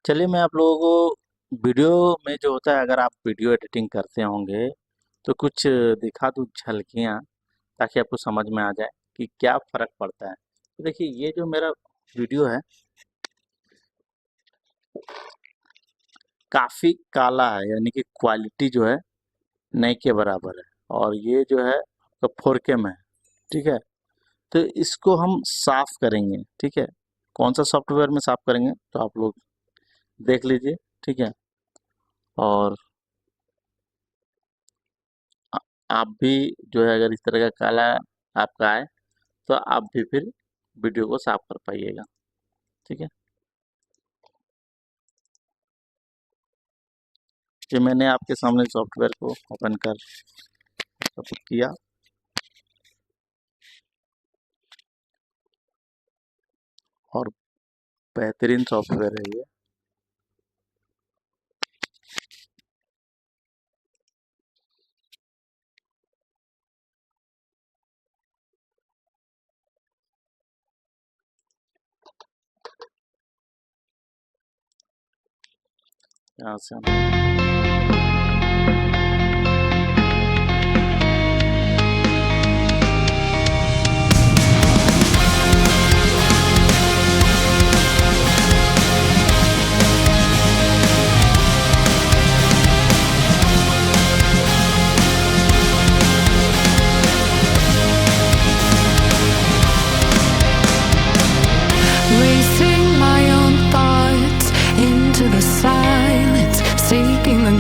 चलिए मैं आप लोगों को वीडियो में जो होता है, अगर आप वीडियो एडिटिंग करते होंगे तो कुछ दिखा दूँ झलकियाँ, ताकि आपको समझ में आ जाए कि क्या फ़र्क पड़ता है। तो देखिए, ये जो मेरा वीडियो है काफ़ी काला है, यानी कि क्वालिटी जो है नहीं के बराबर है, और ये जो है तो 4K में है। ठीक है, तो इसको हम साफ करेंगे। ठीक है, कौन सा सॉफ्टवेयर में साफ करेंगे तो आप लोग देख लीजिए। ठीक है, और आ- आप भी जो है, अगर इस तरह का काला आपका आए तो आप भी फिर वीडियो को साफ कर पाइएगा। ठीक है, ये मैंने आपके सामने सॉफ्टवेयर को ओपन कर सब किया, और बेहतरीन सॉफ्टवेयर है ये। यहाँ से हम Racing my own thoughts into the silence, seeking the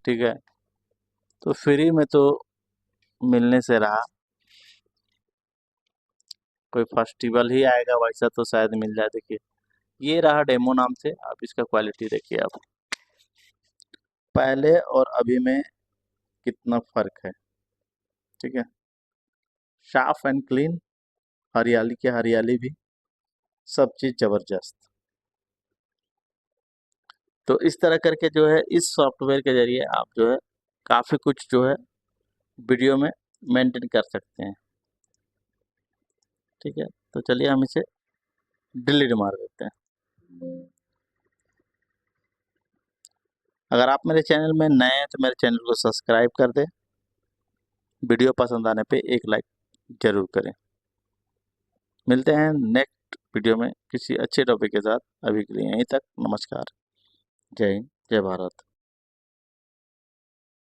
ठीक है, तो फ्री में तो मिलने से रहा, कोई फेस्टिवल ही आएगा वैसा तो शायद मिल जाए। देखिए ये रहा डेमो नाम से, आप इसका क्वालिटी देखिए आप, पहले और अभी में कितना फर्क है। ठीक है, साफ एंड क्लीन, हरियाली की हरियाली भी, सब चीज जबरदस्त। तो इस तरह करके जो है इस सॉफ्टवेयर के जरिए आप जो है काफी कुछ जो है वीडियो में मेंटेन कर सकते हैं। ठीक है, तो चलिए हम इसे डिलीट मार देते हैं। अगर आप मेरे चैनल में नए हैं तो मेरे चैनल को सब्सक्राइब कर दें, वीडियो पसंद आने पे एक लाइक जरूर करें। मिलते हैं नेक्स्ट वीडियो में किसी अच्छे टॉपिक के साथ। अभी के लिए यहीं तक, नमस्कार, जय हिंद, जय भारत।